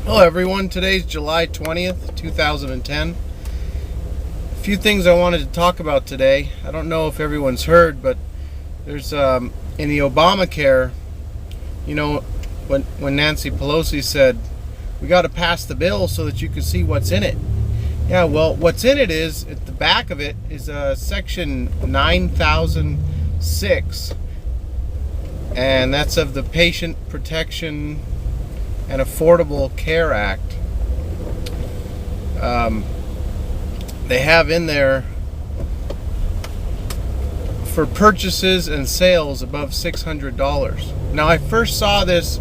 Hello everyone, today's July 20th, 2010. A few things I wanted to talk about today. I don't know if everyone's heard, but there's in the Obamacare, when Nancy Pelosi said, we got to pass the bill so that you can see what's in it. Yeah, well, what's in it is, at the back of it is section 9006, and that's of the Patient Protection and Affordable Care Act. They have in there for purchases and sales above $600. Now, I first saw this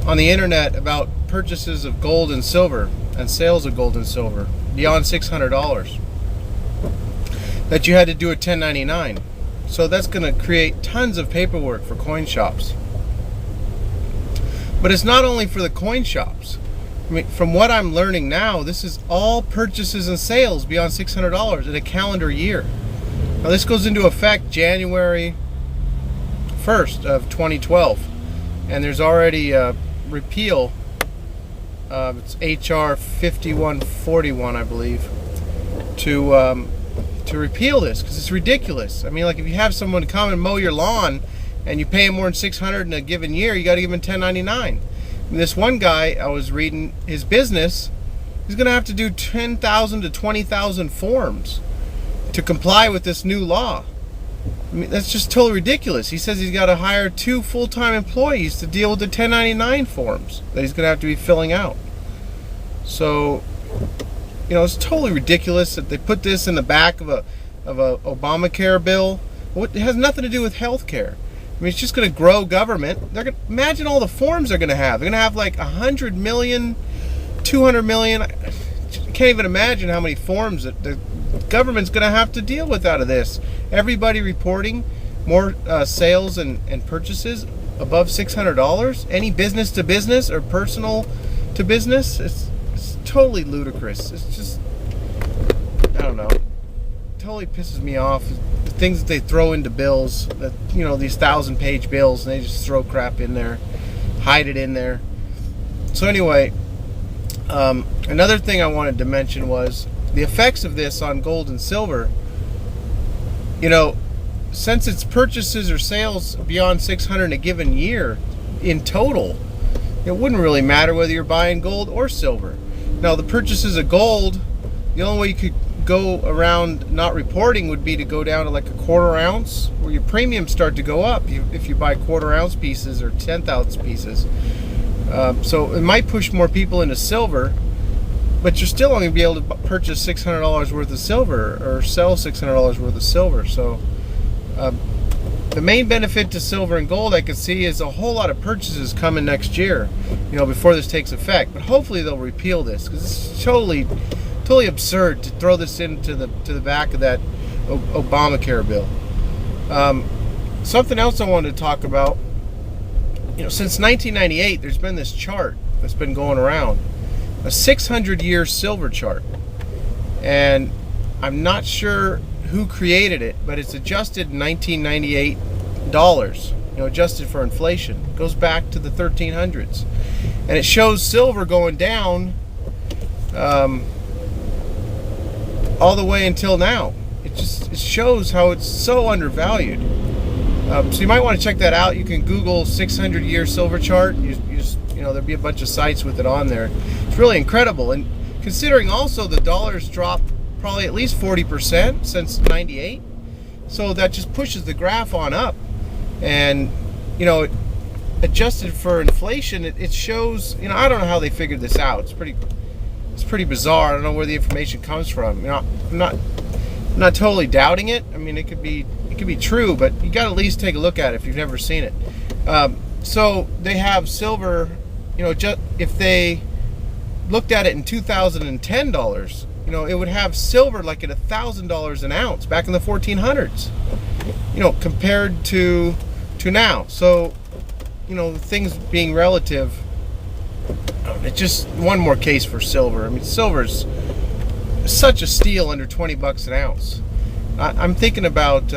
on the internet about purchases of gold and silver and sales of gold and silver beyond $600, that you had to do a 1099. So that's going to create tons of paperwork for coin shops. But it's not only for the coin shops. I mean, from what I'm learning now, this is all purchases and sales beyond $600 in a calendar year. Now, this goes into effect January 1st of 2012, and there's already a repeal. It's HR 5141, I believe, to repeal this, because it's ridiculous. I mean, like, if you have someone come and mow your lawn and you pay him more than $600 in a given year, you got to give him 1099. And this one guy, I was reading his business, he's going to have to do 10,000 to 20,000 forms to comply with this new law. I mean, that's just totally ridiculous. He says he's got to hire 2 full-time employees to deal with the 1099 forms that he's going to have to be filling out. So, it's totally ridiculous that they put this in the back of a Obamacare bill. It has nothing to do with health care. I mean, it's just going to grow government. They're going to imagine all the forms they're going to have. They're going to have like 100 million, 200 million. I can't even imagine how many forms that the government's going to have to deal with out of this. Everybody reporting more sales and purchases above $600. Any business to business or personal to business. It's totally ludicrous. It's just, I don't know. It totally pisses me off. The things that they throw into bills, that these 1,000-page bills, and they just throw crap in there, hide it in there. So anyway, another thing I wanted to mention was the effects of this on gold and silver. Since it's purchases or sales beyond $600 in a given year in total, it wouldn't really matter whether you're buying gold or silver. Now, the purchases of gold, the only way you could go around not reporting would be to go down to like a 1/4 ounce, where your premiums start to go up if you buy 1/4 ounce pieces or 10th pieces. So it might push more people into silver, but you're still only going to be able to purchase $600 worth of silver or sell $600 worth of silver. So the main benefit to silver and gold I could see is a whole lot of purchases coming next year, before this takes effect. But hopefully they'll repeal this, because it's totally absurd to throw this into the back of that Obamacare bill. Something else I wanted to talk about. Since 1998, there's been this chart that's been going around, a 600-year silver chart, and I'm not sure who created it, but it's adjusted in 1998 dollars, adjusted for inflation. It goes back to the 1300s, and it shows silver going down all the way until now. It shows how it's so undervalued. So you might want to check that out. You can Google 600-year silver chart. There'll be a bunch of sites with it on there. It's really incredible. And considering also the dollar's dropped probably at least 40% since '98, so that just pushes the graph on up. And adjusted for inflation, it shows. I don't know how they figured this out. It's pretty bizarre. I don't know where the information comes from. I'm not totally doubting it. I mean, it could be true, but you got to at least take a look at it if you've never seen it. So they have silver. If they looked at it in 2010 dollars, it would have silver like at $1,000 an ounce back in the 1400s. Compared to now. So, things being relative. It's just one more case for silver. I mean, silver's such a steal under $20 an ounce. I'm thinking about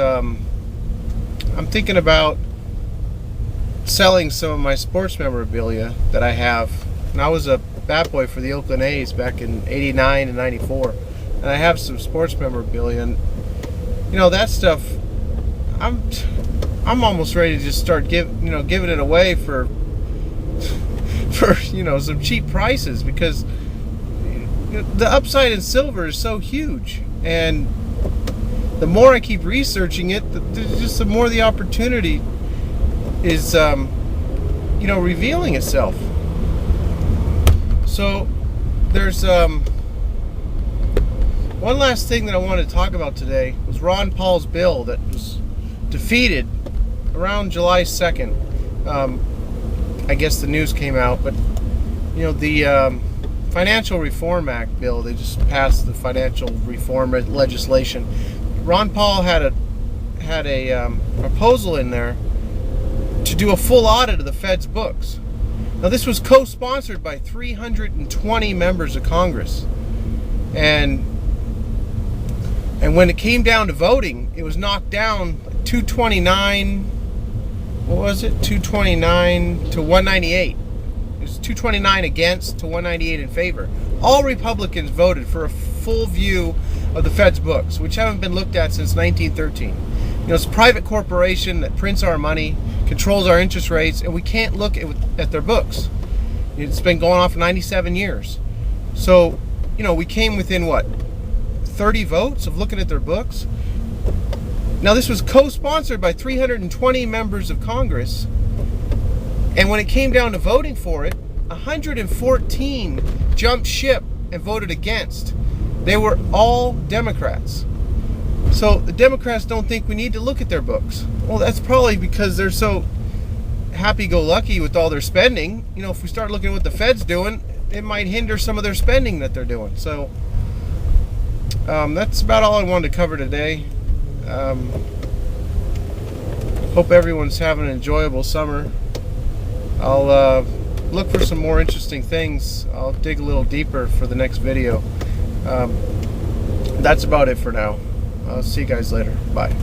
selling some of my sports memorabilia that I have. And I was a bat boy for the Oakland A's back in '89 and '94, and I have some sports memorabilia. And that stuff, I'm almost ready to just start giving it away for some cheap prices, because the upside in silver is so huge, and the more I keep researching it, the more the opportunity is revealing itself. So there's one last thing that I wanted to talk about today was Ron Paul's bill that was defeated around July 2nd. I guess the news came out, but the Financial Reform Act bill, they just passed the financial reform legislation. Ron Paul had a proposal in there to do a full audit of the Fed's books. Now, this was co-sponsored by 320 members of Congress, and when it came down to voting, it was knocked down 229. What was it? 229 to 198. It was 229 against to 198 in favor. All Republicans voted for a full view of the Fed's books, which haven't been looked at since 1913. It's a private corporation that prints our money, controls our interest rates, and we can't look at their books. It's been going on for 97 years. So, we came within 30 votes of looking at their books. Now, this was co-sponsored by 320 members of Congress, and when it came down to voting for it, 114 jumped ship and voted against. They were all Democrats. So the Democrats don't think we need to look at their books. Well, that's probably because they're so happy-go-lucky with all their spending. If we start looking at what the Fed's doing, it might hinder some of their spending that they're doing. So that's about all I wanted to cover today. Hope everyone's having an enjoyable summer. I'll look for some more interesting things. I'll dig a little deeper for the next video. That's about it for now. I'll see you guys later. Bye.